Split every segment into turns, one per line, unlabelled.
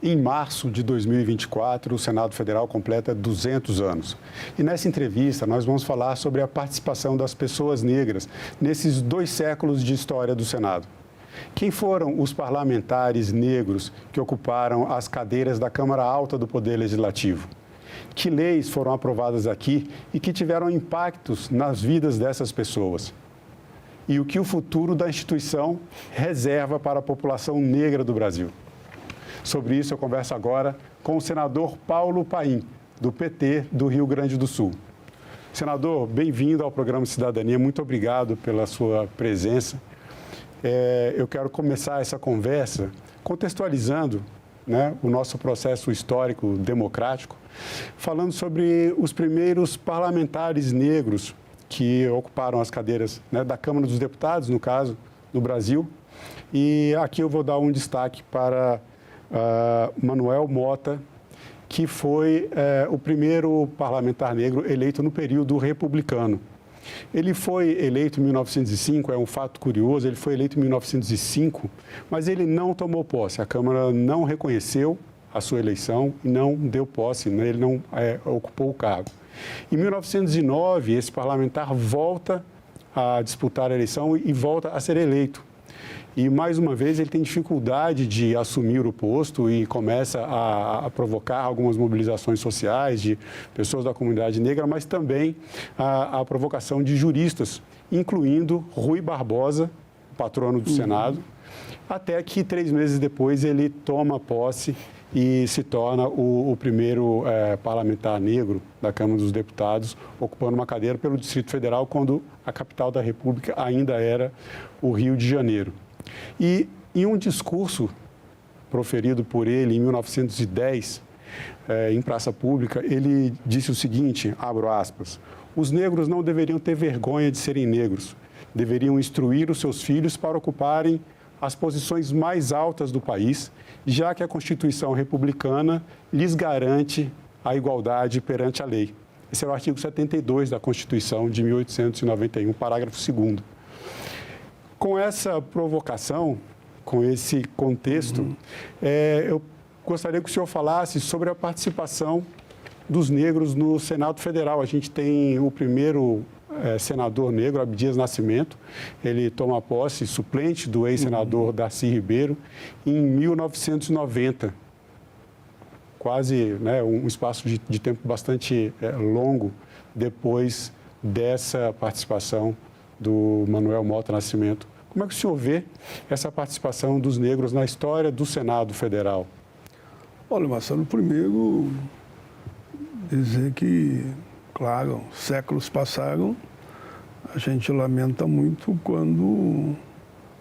Em março de 2024, o Senado Federal completa 200 anos. E nessa entrevista, nós vamos falar sobre a participação das pessoas negras nesses 2 séculos de história do Senado. Quem foram os parlamentares negros que ocuparam as cadeiras da Câmara Alta do Poder Legislativo? Que leis foram aprovadas aqui e que tiveram impactos nas vidas dessas pessoas? E o que o futuro da instituição reserva para a população negra do Brasil? Sobre isso, eu converso agora com o senador Paulo Paim, do PT do Rio Grande do Sul. Senador, bem-vindo ao programa Cidadania. Muito obrigado pela sua presença. Eu quero começar essa conversa contextualizando, o nosso processo histórico democrático, falando sobre os primeiros parlamentares negros que ocuparam as cadeiras da Câmara dos Deputados, no caso, no Brasil. E aqui eu vou dar um destaque para Manuel Mota, que foi o primeiro parlamentar negro eleito no período republicano. Ele foi eleito em 1905, é um fato curioso, ele foi eleito em 1905, mas ele não tomou posse. A Câmara não reconheceu a sua eleição e não deu posse, ele não ocupou o cargo. Em 1909, esse parlamentar volta a disputar a eleição e volta a ser eleito. E, mais uma vez, ele tem dificuldade de assumir o posto e começa a provocar algumas mobilizações sociais de pessoas da comunidade negra, mas também a provocação de juristas, incluindo Rui Barbosa, patrono do Senado, até que 3 meses depois ele toma posse e se torna o primeiro parlamentar negro da Câmara dos Deputados, ocupando uma cadeira pelo Distrito Federal, quando a capital da República ainda era o Rio de Janeiro. E em um discurso proferido por ele em 1910, em praça pública, ele disse o seguinte, abro aspas, os negros não deveriam ter vergonha de serem negros, deveriam instruir os seus filhos para ocuparem as posições mais altas do país, já que a Constituição republicana lhes garante a igualdade perante a lei. Esse é o artigo 72 da Constituição de 1891, parágrafo 2º. Com essa provocação, com esse contexto, eu gostaria que o senhor falasse sobre a participação dos negros no Senado Federal. A gente tem o primeiro senador negro, Abdias Nascimento. Ele toma posse, suplente do ex-senador Darcy Ribeiro, em 1990. Quase um espaço de tempo bastante longo depois dessa participação do Manuel Mota Nascimento. Como é que o senhor vê essa participação dos negros na história do Senado Federal?
Olha, Marcelo, primeiro dizer que, claro, séculos passaram, a gente lamenta muito quando,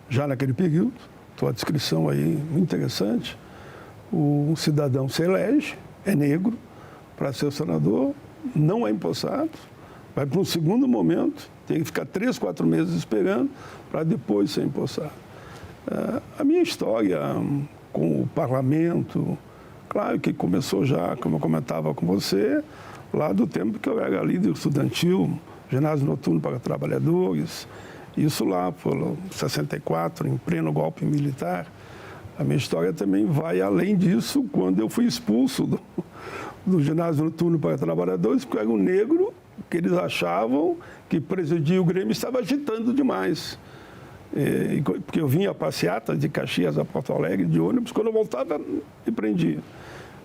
já naquele período, tua descrição aí muito interessante, um cidadão se elege, é negro, para ser senador, não é empossado, vai para um segundo momento, tem que ficar 3, 4 meses esperando para depois ser empossado. A minha história com o parlamento, claro que começou já, como eu comentava com você, lá do tempo que eu era líder estudantil, ginásio noturno para trabalhadores, isso lá por 64, em pleno golpe militar. A minha história também vai além disso, quando eu fui expulso do ginásio noturno para trabalhadores, porque eu era um negro, que eles achavam que presidia o Grêmio estava agitando demais. Porque eu vinha a passeata de Caxias a Porto Alegre de ônibus, quando eu voltava, me prendia.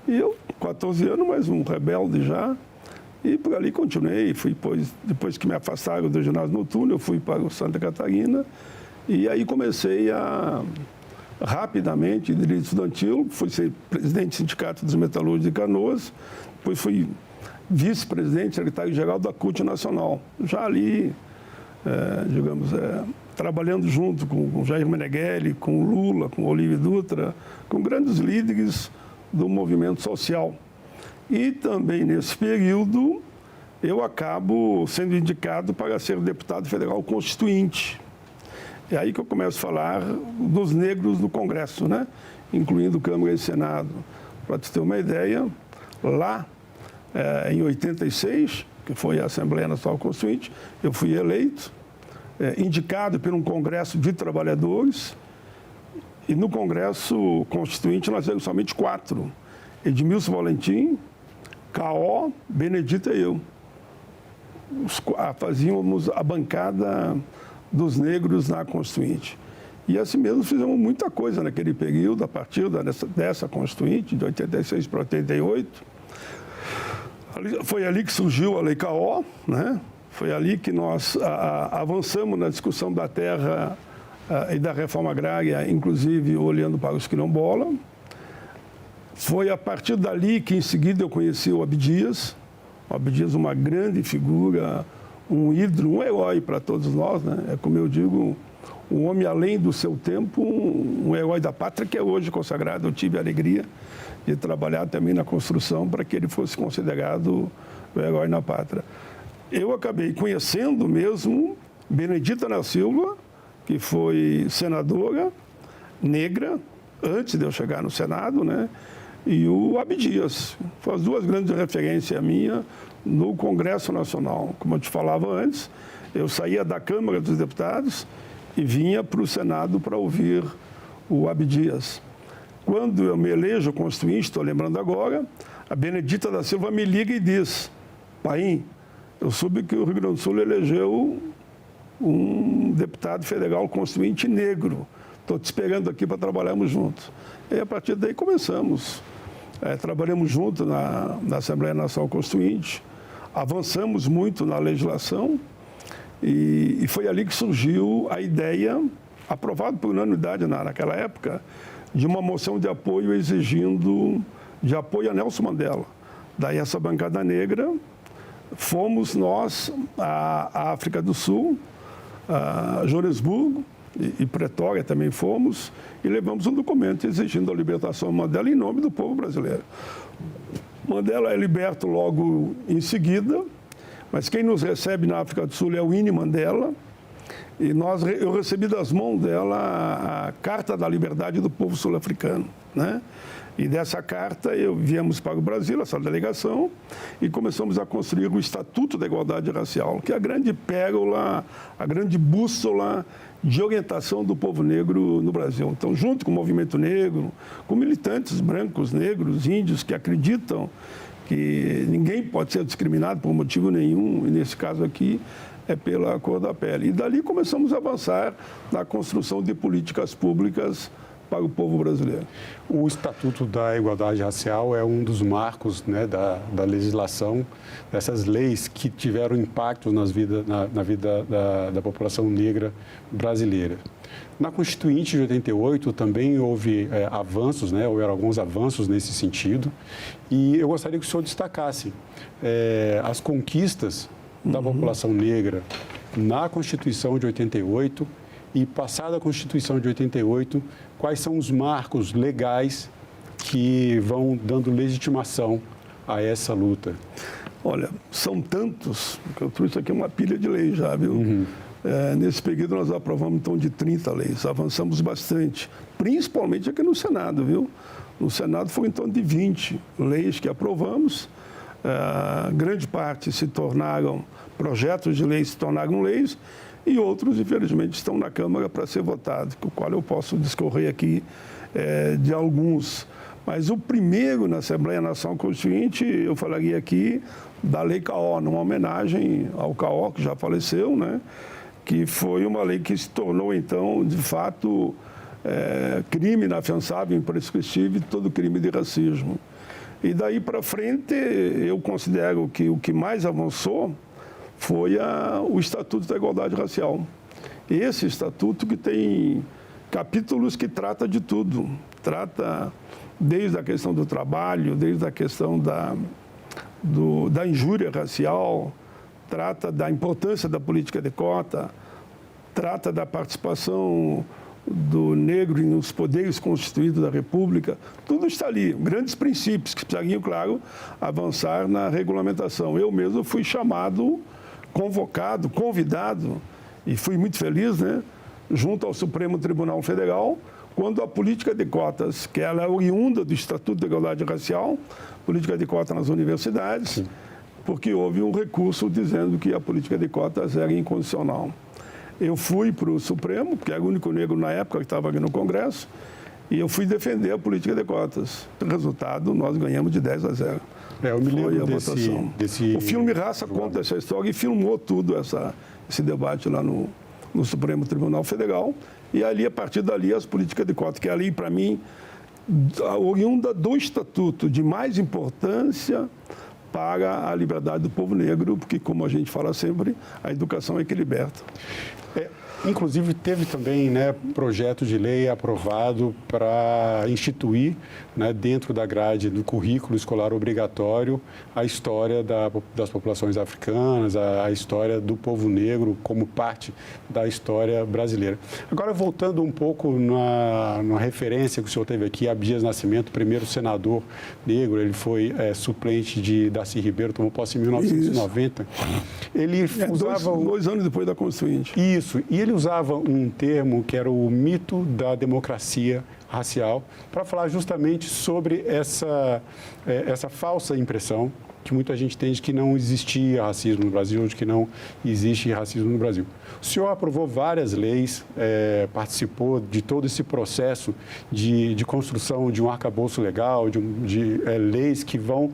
E eu, 14 anos, mais um rebelde já, e por ali continuei. Depois que me afastaram do ginásio noturno, eu fui para o Santa Catarina, e aí comecei a, rapidamente, direito estudantil, fui ser presidente do Sindicato dos Metalúrgicos de Canoas, depois fui vice-presidente, secretário-geral da CUT Nacional. Já ali, trabalhando junto com Jair Meneghelli, com Lula, com Olívio Dutra, com grandes líderes do movimento social. E também, nesse período, eu acabo sendo indicado para ser deputado federal constituinte. É aí que eu começo a falar dos negros no Congresso, incluindo Câmara e Senado. Para te ter uma ideia, lá em 86, que foi a Assembleia Nacional Constituinte, eu fui eleito, indicado por um congresso de trabalhadores, E no Congresso Constituinte nós temos somente 4. Edmilson Valentim, K.O., Benedita e eu. Fazíamos a bancada dos negros na Constituinte. E assim mesmo fizemos muita coisa naquele período, a partir dessa Constituinte, de 86 para 88. Foi ali que surgiu a Lei K.O., né? Foi ali que nós avançamos na discussão da terra e da reforma agrária, inclusive olhando para os quilombolas. Foi a partir dali que, em seguida, eu conheci o Abdias. O Abdias, uma grande figura, um ídolo, um herói para todos nós, né? É como eu digo, um homem além do seu tempo, um herói da pátria que é hoje consagrado. Eu tive a alegria de trabalhar também na construção para que ele fosse considerado o herói na pátria. Eu acabei conhecendo mesmo Benedita da Silva, que foi senadora negra, antes de eu chegar no Senado, né? E o Abdias. Foram as duas grandes referências minhas no Congresso Nacional. Como eu te falava antes, eu saía da Câmara dos Deputados e vinha para o Senado para ouvir o Abdias. Quando eu me elejo constituinte, estou lembrando agora, a Benedita da Silva me liga e diz: Paim, eu soube que o Rio Grande do Sul elegeu um deputado federal constituinte negro. Estou te esperando aqui para trabalharmos juntos. E a partir daí começamos. Trabalhamos juntos na Assembleia Nacional Constituinte, avançamos muito na legislação e foi ali que surgiu a ideia, aprovada por unanimidade naquela época, de uma moção de apoio exigindo de apoio a Nelson Mandela. Daí essa bancada negra, fomos nós à África do Sul, a Joanesburgo e Pretória também fomos, e levamos um documento exigindo a libertação de Mandela em nome do povo brasileiro. Mandela é liberto logo em seguida, mas quem nos recebe na África do Sul é o Winnie Mandela, e eu recebi das mãos dela a Carta da Liberdade do Povo Sul-Africano, né? E dessa carta viemos para o Brasil, essa delegação, e começamos a construir o Estatuto da Igualdade Racial, que é a grande pérola, a grande bússola de orientação do povo negro no Brasil. Então, junto com o movimento negro, com militantes brancos, negros, índios, que acreditam que ninguém pode ser discriminado por motivo nenhum, e nesse caso aqui é pela cor da pele. E dali começamos a avançar na construção de políticas públicas para o povo brasileiro.
O Estatuto da Igualdade Racial é um dos marcos, né, da legislação, dessas leis que tiveram impacto na vida da população negra brasileira. Na Constituinte de 88 também houve avanços, né, houveram alguns avanços nesse sentido, e eu gostaria que o senhor destacasse as conquistas da população negra na Constituição de 88 e, passada a Constituição de 88, quais são os marcos legais que vão dando legitimação a essa luta?
Olha, são tantos, que eu trouxe aqui uma pilha de leis já, viu? Nesse período nós aprovamos em torno de 30 leis, avançamos bastante, principalmente aqui no Senado, viu? No Senado foi em torno de 20 leis que aprovamos, grande parte se tornaram, projetos de lei se tornaram leis, e outros, infelizmente, estão na Câmara para ser votados, com o qual eu posso discorrer aqui de alguns. Mas o primeiro na Assembleia Nacional Constituinte, eu falaria aqui da Lei K.O., numa homenagem ao K.O., que já faleceu, né? Que foi uma lei que se tornou, então, de fato, crime inafiançável, imprescritível, todo crime de racismo. E daí para frente, eu considero que o que mais avançou foi o Estatuto da Igualdade Racial. Esse estatuto que tem capítulos que trata de tudo. Trata desde a questão do trabalho, desde a questão da injúria racial, trata da importância da política de cota, trata da participação do negro nos poderes constituídos da República. Tudo está ali, grandes princípios que precisariam, claro, avançar na regulamentação. Eu mesmo fui chamado, convocado, convidado, e fui muito feliz, né, junto ao Supremo Tribunal Federal, quando a política de cotas, que ela é oriunda do Estatuto da Igualdade Racial, política de cotas nas universidades, Sim. Porque houve um recurso dizendo que a política de cotas era incondicional. eu fui para o Supremo, porque era o único negro na época que estava aqui no Congresso, e eu fui defender a política de cotas. O resultado, nós ganhamos de 10-0.
Eu me lembro
votação.
desse...
O filme Raça conta essa história e filmou tudo esse debate lá no Supremo Tribunal Federal. E ali, a partir dali, as políticas de cotas, que ali, para mim, oriunda do Estatuto de mais importância para a liberdade do povo negro, porque, como a gente fala sempre, a educação é que liberta.
Inclusive, teve também, né, projeto de lei aprovado para instituir, né, dentro da grade do currículo escolar obrigatório, a história das populações africanas, a história do povo negro como parte da história brasileira. Agora, voltando um pouco na referência que o senhor teve aqui, Abdias Nascimento, primeiro senador negro, ele foi suplente de Darcy Ribeiro, tomou posse em 1990. Isso. Ele usava...
2 anos depois da Constituinte.
Isso, e ele usava um termo que era o mito da democracia racial, para falar justamente sobre essa falsa impressão que muita gente tem de que não existia racismo no Brasil, de que não existe racismo no Brasil. O senhor aprovou várias leis, participou de todo esse processo de construção de um arcabouço legal, de leis que vão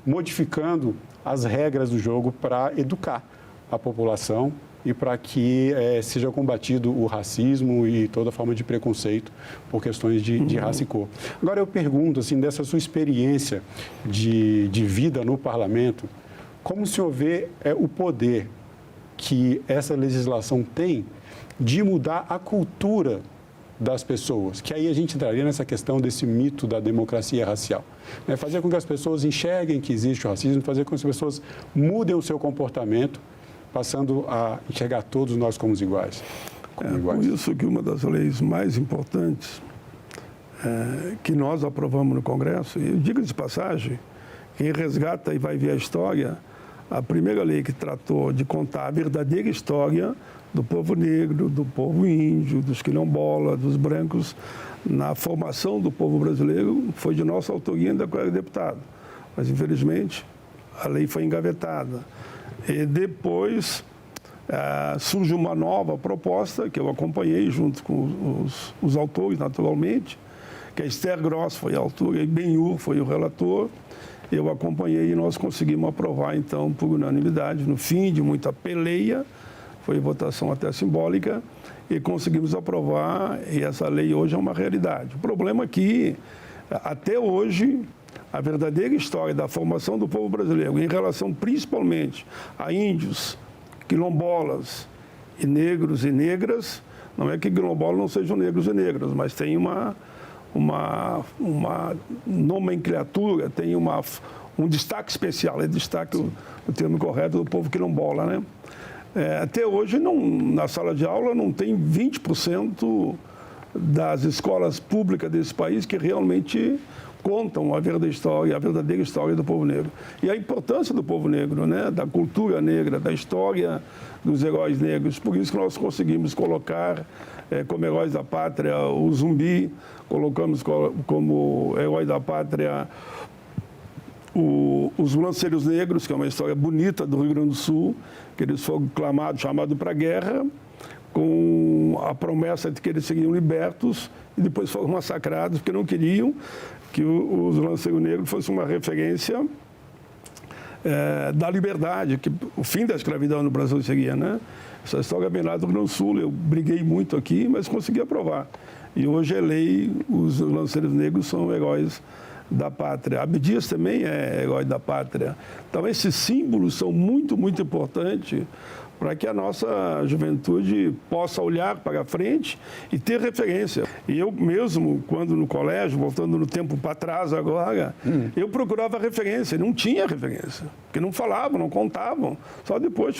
modificando as regras do jogo para educar a população e para que seja combatido o racismo e toda forma de preconceito por questões de raça e cor. Agora, eu pergunto, assim, dessa sua experiência de vida no parlamento, como o senhor vê o poder que essa legislação tem de mudar a cultura das pessoas, que aí a gente entraria nessa questão desse mito da democracia racial. Fazer com que as pessoas enxerguem que existe o racismo, fazer com que as pessoas mudem o seu comportamento, passando a enxergar todos nós como iguais.
Por isso que uma das leis mais importantes que nós aprovamos no Congresso, e eu digo de passagem, quem resgata e vai ver a história, a primeira lei que tratou de contar a verdadeira história do povo negro, do povo índio, dos quilombolas, dos brancos, na formação do povo brasileiro, foi de nossa autoria ainda quando era deputado. Mas, infelizmente, a lei foi engavetada. E depois surge uma nova proposta, que eu acompanhei junto com os autores, naturalmente, que a Esther Gross foi a autora e Ben-Hur foi o relator. Eu acompanhei e nós conseguimos aprovar, então, por unanimidade, no fim de muita peleia, foi votação até simbólica, e conseguimos aprovar, e essa lei hoje é uma realidade. O problema é que, até hoje, a verdadeira história da formação do povo brasileiro, em relação principalmente a índios, quilombolas e negros e negras, não é que quilombolas não sejam negros e negras, mas tem uma nomenclatura, tem um destaque especial, destaque o termo correto do povo quilombola, né? Até hoje, na sala de aula, não tem 20% das escolas públicas desse país que realmente contam a verdadeira história do povo negro. E a importância do povo negro, né? Da cultura negra, da história dos heróis negros. Por isso que nós conseguimos colocar como heróis da pátria o Zumbi, colocamos como herói da pátria os Lanceiros Negros, que é uma história bonita do Rio Grande do Sul, que eles foram chamados para a guerra, com a promessa de que eles seriam libertos, e depois foram massacrados, porque não queriam que os Lanceiros Negros fossem uma referência da liberdade, que o fim da escravidão no Brasil seria, né? Essa história vem lá do Rio Grande do Sul, eu briguei muito aqui, mas consegui aprovar. E hoje é lei, os Lanceiros Negros são heróis da pátria. Abdias também é herói da pátria. Então, esses símbolos são muito, muito importantes para que a nossa juventude possa olhar para frente e ter referência. E eu mesmo, quando no colégio, voltando no tempo para trás agora, eu procurava referência, não tinha referência, porque não falavam, não contavam. Só depois,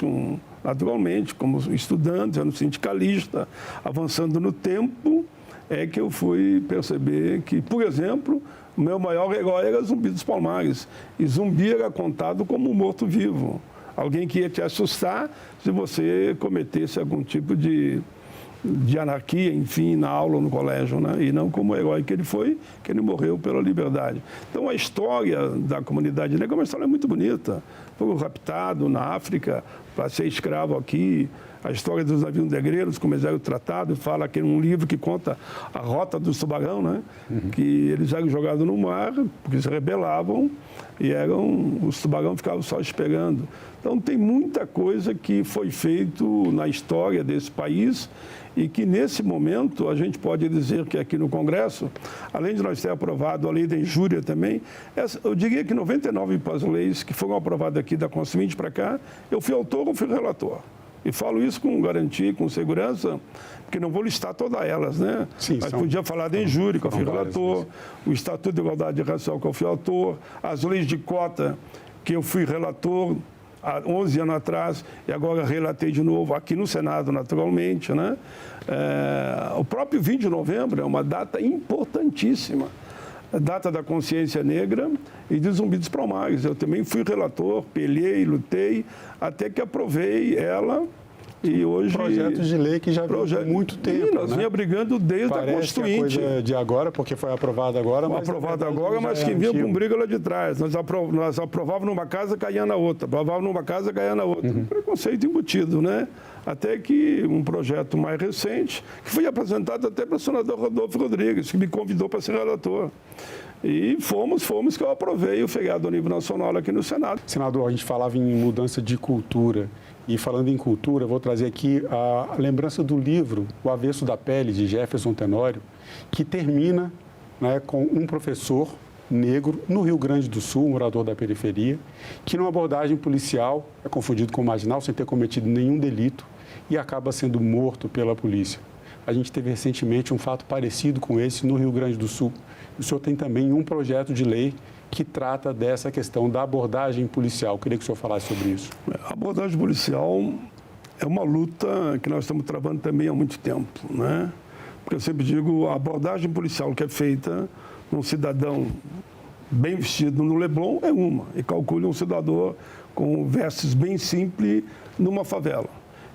naturalmente, como estudante, sendo sindicalista, avançando no tempo, é que eu fui perceber que, por exemplo, o meu maior herói era Zumbi dos Palmares. E Zumbi era contado como um morto-vivo. Alguém que ia te assustar se você cometesse algum tipo de anarquia, enfim, na aula ou no colégio, né? E não como o herói que ele foi, que ele morreu pela liberdade. Então, a história da comunidade negra é uma história muito bonita. Foi raptado na África para ser escravo aqui, a história dos navios negreiros, como eles eram tratados, fala que é um livro que conta a rota dos tubarão, né? Que eles eram jogados no mar, porque se rebelavam, e os tubarão ficavam só esperando. Então, tem muita coisa que foi feito na história desse país e que, nesse momento, a gente pode dizer que aqui no Congresso, além de nós ter aprovado a lei da injúria também, eu diria que 99 das leis que foram aprovadas aqui da Constituinte para cá, eu fui autor ou fui relator. E falo isso com garantia, com segurança, porque não vou listar todas elas, né?
Sim,
mas podia falar da injúria, que eu fui relator, o Estatuto de Igualdade Racial, que eu fui autor, as leis de cota, que eu fui relator há 11 anos atrás, e agora relatei de novo aqui no Senado, naturalmente, né? O próprio 20 de novembro é uma data importantíssima, a data da consciência negra e de Zumbi dos Palmares. Eu também fui relator, pelhei, lutei, até que aprovei ela. E hoje...
Projetos de lei que já vem há muito tempo.
E nós vinha brigando desde a Constituinte.
Que é coisa de agora, porque foi aprovado agora.
Mas aprovado agora, mas que vinha com briga lá de trás. Nós aprovávamos numa casa, caía na outra. Aprovávamos numa casa, caía na outra. Um preconceito embutido, né? Até que um projeto mais recente, que foi apresentado até para o senador Rodolfo Rodrigues, que me convidou para ser relator. E fomos que eu aprovei o feriado a nível nacional aqui no Senado.
Senador, a gente falava em mudança de cultura. E falando em cultura, vou trazer aqui a lembrança do livro O Avesso da Pele, de Jefferson Tenório, que termina, né, com um professor negro no Rio Grande do Sul, morador da periferia, que numa abordagem policial é confundido com marginal sem ter cometido nenhum delito e acaba sendo morto pela polícia. A gente teve recentemente um fato parecido com esse no Rio Grande do Sul. O senhor tem também um projeto de lei que trata dessa questão da abordagem policial. Eu queria que o senhor falasse sobre isso.
A abordagem policial é uma luta que nós estamos travando também há muito tempo, né? Porque eu sempre digo, a abordagem policial que é feita num cidadão bem vestido no Leblon é uma, e calcule um cidadão com vestes bem simples numa favela.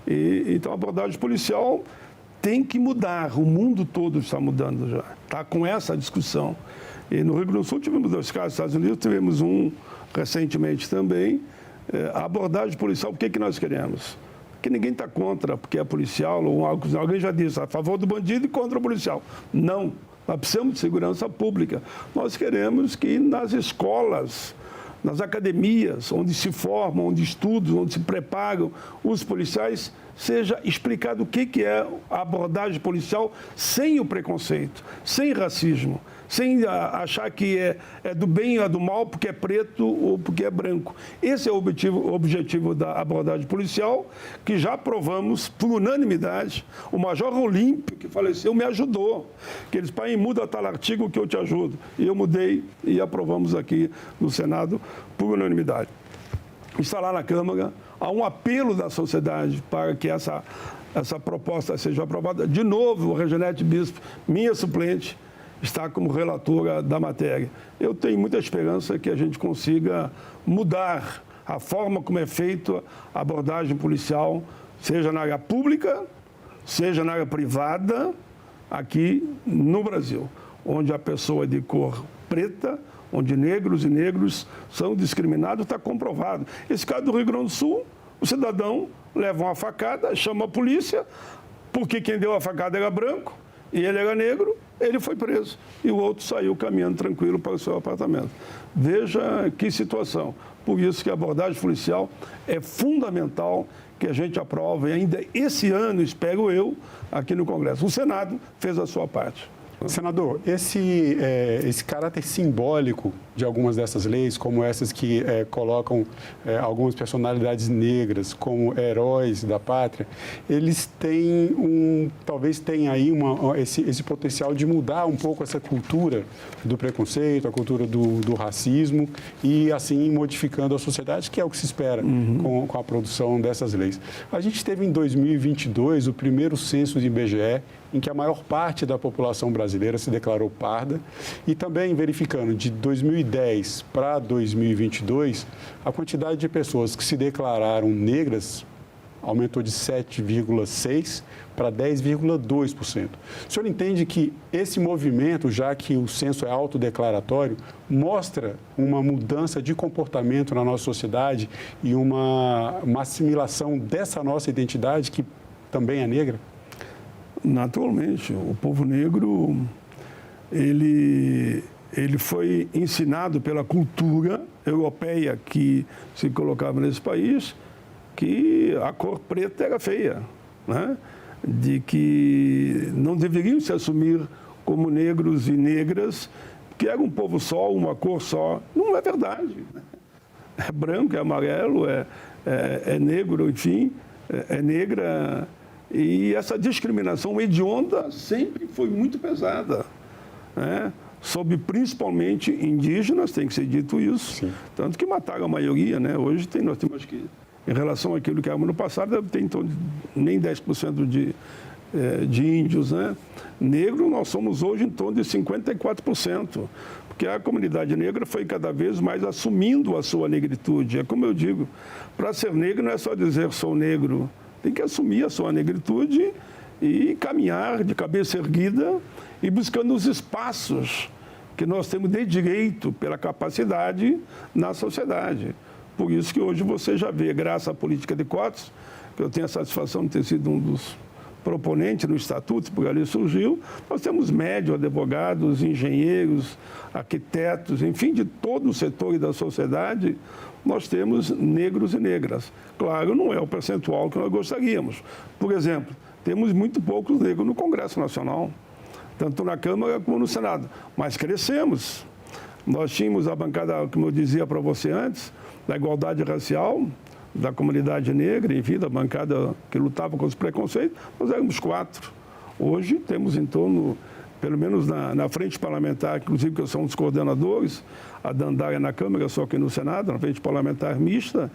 Então, a abordagem policial tem que mudar, o mundo todo está mudando já, está com essa discussão. E no Rio Grande do Sul tivemos 2 casos, nos Estados Unidos tivemos um recentemente também. A abordagem policial, o que nós queremos? Que ninguém está contra, porque é policial, ou alguém já disse, a favor do bandido e contra o policial. Não, nós precisamos de segurança pública. Nós queremos que nas escolas, nas academias, onde se formam, onde estudam, onde se preparam os policiais, seja explicado o que é a abordagem policial sem o preconceito, sem racismo, sem achar que é do bem ou do mal porque é preto ou porque é branco. Esse é o objetivo da abordagem policial, que já aprovamos por unanimidade. O Major Olímpio, que faleceu, me ajudou. Que eles, pai, muda tal artigo que eu te ajudo. E eu mudei e aprovamos aqui no Senado por unanimidade. Está lá na Câmara, há um apelo da sociedade para que essa proposta seja aprovada. De novo, o Reginete Bispo, minha suplente, está como relatora da matéria. Eu tenho muita esperança que a gente consiga mudar a forma como é feita a abordagem policial, seja na área pública, seja na área privada, aqui no Brasil, onde a pessoa é de cor preta, onde negros e negros são discriminados, está comprovado. Esse caso do Rio Grande do Sul, o cidadão leva uma facada, chama a polícia, porque quem deu a facada era branco e ele era negro, ele foi preso e o outro saiu caminhando tranquilo para o seu apartamento. Veja que situação. Por isso que a abordagem policial é fundamental que a gente aprove ainda esse ano, espero eu, aqui no Congresso. O Senado fez a sua parte.
Senador, esse caráter simbólico de algumas dessas leis, como essas que colocam algumas personalidades negras como heróis da pátria, eles têm talvez tenham aí esse potencial de mudar um pouco essa cultura do preconceito, a cultura do racismo e assim modificando a sociedade, que é o que se espera com a produção dessas leis. A gente teve em 2022 o primeiro censo de IBGE, em que a maior parte da população brasileira se declarou parda, e também verificando de 2010 para 2022, a quantidade de pessoas que se declararam negras aumentou de 7,6% para 10,2%. O senhor entende que esse movimento, já que o censo é autodeclaratório, mostra uma mudança de comportamento na nossa sociedade e uma assimilação dessa nossa identidade, que também é negra?
Naturalmente, o povo negro, ele foi ensinado pela cultura europeia que se colocava nesse país que a cor preta era feia, né? De que não deveriam se assumir como negros e negras, que era um povo só, uma cor só. Não é verdade. É branco, é amarelo, é negro, enfim, é negra. E essa discriminação hedionda sempre foi muito pesada, né? Sobre principalmente indígenas, tem que ser dito isso. Sim. Tanto que mataram a maioria, né? Hoje nós temos que, em relação àquilo que era no passado, deve ter em torno de nem 10% de índios, né? Negro, nós somos hoje em torno de 54%, porque a comunidade negra foi cada vez mais assumindo a sua negritude. É como eu digo, para ser negro não é só dizer sou negro, tem que assumir a sua negritude e caminhar de cabeça erguida e buscando os espaços que nós temos de direito pela capacidade na sociedade. Por isso que hoje você já vê, graças à política de cotas, que eu tenho a satisfação de ter sido um dos proponentes no Estatuto, porque ali surgiu, nós temos médicos, advogados, engenheiros, arquitetos, enfim, de todo o setor da sociedade, nós temos negros e negras. Claro, não é o percentual que nós gostaríamos. Por exemplo, temos muito poucos negros no Congresso Nacional, tanto na Câmara como no Senado, mas crescemos. Nós tínhamos a bancada, como eu dizia para você antes, da igualdade racial, da comunidade negra, enfim, da bancada que lutava contra os preconceitos, nós éramos 4. Hoje temos em torno, pelo menos na frente parlamentar, inclusive que eu sou um dos coordenadores, a Dandara na Câmara, só que no Senado, na frente parlamentar mista,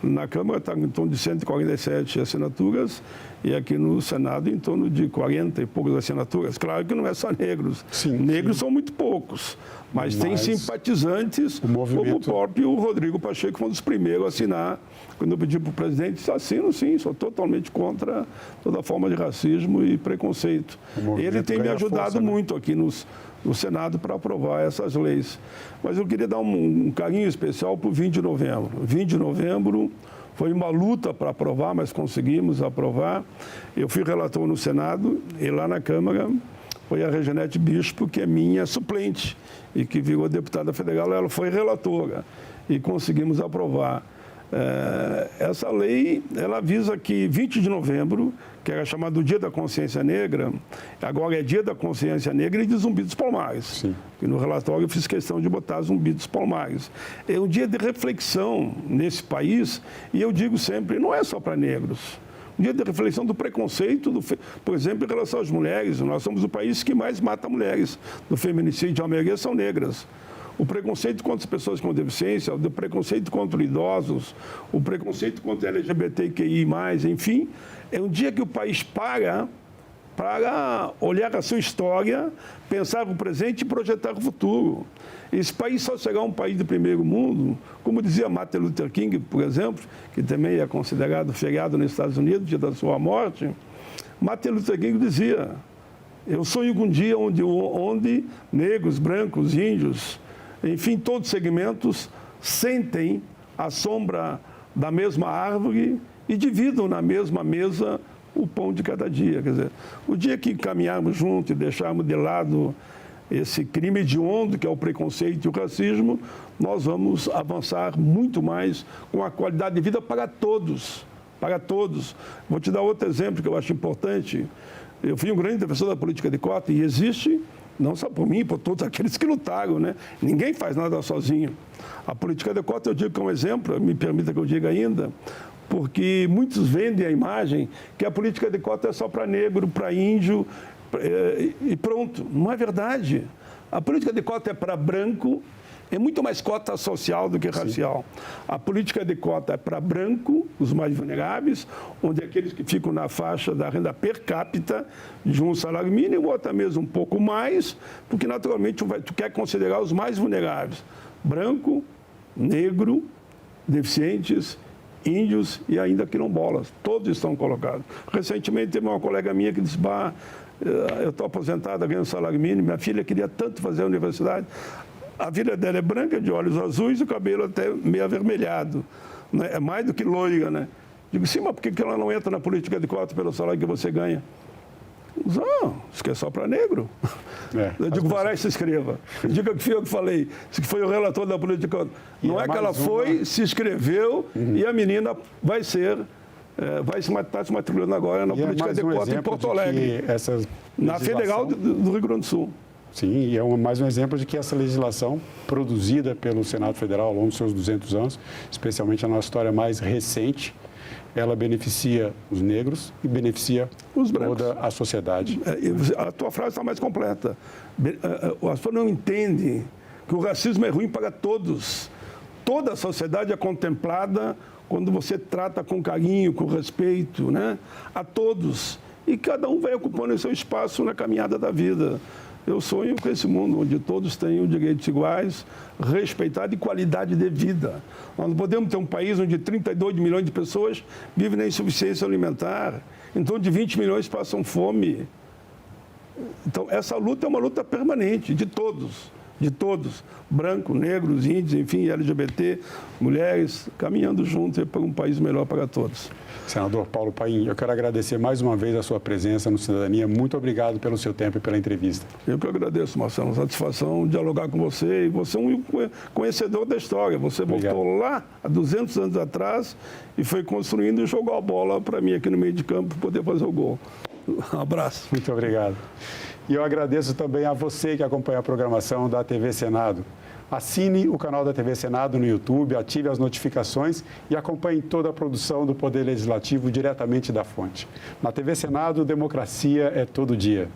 na Câmara está em torno de 147 assinaturas e aqui no Senado em torno de 40 e poucas assinaturas. Claro que não é só negros. Sim, negros são muito poucos, mas tem simpatizantes, como o próprio Rodrigo Pacheco, foi um dos primeiros a assinar. Quando eu pedi para o presidente, assino sim, sou totalmente contra toda forma de racismo e preconceito. Ele tem me ajudado muito aqui no Senado para aprovar essas leis. Mas eu queria dar um carinho especial para o 20 de novembro. 20 de novembro foi uma luta para aprovar, mas conseguimos aprovar. Eu fui relator no Senado e lá na Câmara foi a Reginete Bispo, que é minha suplente e que virou deputada federal, ela foi relatora e conseguimos aprovar. Essa lei, ela visa que 20 de novembro, que era chamado Dia da Consciência Negra, agora é Dia da Consciência Negra e de Zumbi dos Palmares. Sim. E no relatório eu fiz questão de botar Zumbi dos Palmares. É um dia de reflexão nesse país, e eu digo sempre, não é só para negros. Um dia de reflexão do preconceito, por exemplo, em relação às mulheres. Nós somos o país que mais mata mulheres. Do feminicídio, a maioria são negras. O preconceito contra as pessoas com deficiência, o preconceito contra idosos, o preconceito contra LGBTQI+, enfim, é um dia que o país para olhar a sua história, pensar o presente e projetar o futuro. Esse país só será um país de primeiro mundo, como dizia Martin Luther King, por exemplo, que também é considerado feriado nos Estados Unidos, dia da sua morte. Martin Luther King dizia, eu sonho com um dia onde negros, brancos, índios, enfim, todos os segmentos sentem a sombra da mesma árvore e dividam na mesma mesa o pão de cada dia. Quer dizer, o dia que caminharmos juntos e deixarmos de lado esse crime hediondo que é o preconceito e o racismo, nós vamos avançar muito mais com a qualidade de vida para todos. Para todos. Vou te dar outro exemplo que eu acho importante. Eu fui um grande defensor da política de cota e existe, não só por mim, por todos aqueles que lutaram, né? Ninguém faz nada sozinho. A política de cota, eu digo que é um exemplo, me permita que eu diga ainda, porque muitos vendem a imagem que a política de cota é só para negro, para índio, e pronto. Não é verdade. A política de cota é para branco, é muito mais cota social do que racial. Sim. A política de cota é para branco, os mais vulneráveis, onde aqueles que ficam na faixa da renda per capita de um salário mínimo, ou até mesmo um pouco mais, porque naturalmente tu quer considerar os mais vulneráveis. Branco, negro, deficientes índios e ainda quilombolas. Todos estão colocados. Recentemente teve uma colega minha que disse, eu estou aposentada, ganho salário mínimo, minha filha queria tanto fazer a universidade. A filha dela é branca, de olhos azuis e o cabelo até meio avermelhado. Né? É mais do que loira, né? Digo, sim, mas por que ela não entra na política de cota pelo salário que você ganha? Não, isso que é só para negro. Eu digo, Varay se inscreva. Diga que fui eu que falei, que foi o relator da política. Não é que ela foi, se inscreveu e a menina vai ser, está se matriculando agora na política de cota em Porto Alegre, na Federal do Rio Grande do Sul.
Sim, e é mais um exemplo de que essa legislação produzida pelo Senado Federal ao longo dos seus 200 anos, especialmente a nossa história mais recente, ela beneficia os negros e beneficia toda a sociedade.
A tua frase está mais completa. As pessoas não entendem que o racismo é ruim para todos. Toda a sociedade é contemplada quando você trata com carinho, com respeito, né? A todos. E cada um vai ocupando o seu espaço na caminhada da vida. Eu sonho com esse mundo onde todos tenham direitos iguais, respeitado e qualidade de vida. Nós não podemos ter um país onde 32 milhões de pessoas vivem na insuficiência alimentar, em torno de 20 milhões passam fome. Então, essa luta é uma luta permanente de todos, brancos, negros, índios, enfim, LGBT, mulheres, caminhando juntos para um país melhor para todos.
Senador Paulo Paim, eu quero agradecer mais uma vez a sua presença no Cidadania. Muito obrigado pelo seu tempo e pela entrevista.
Eu que agradeço, Marcelo. Satisfação dialogar com você. E você é um conhecedor da história. Você voltou lá há 200 anos atrás e foi construindo e jogou a bola para mim aqui no meio de campo para poder fazer o gol. Um abraço.
Muito obrigado. E eu agradeço também a você que acompanha a programação da TV Senado. Assine o canal da TV Senado no YouTube, ative as notificações e acompanhe toda a produção do Poder Legislativo diretamente da fonte. Na TV Senado, democracia é todo dia.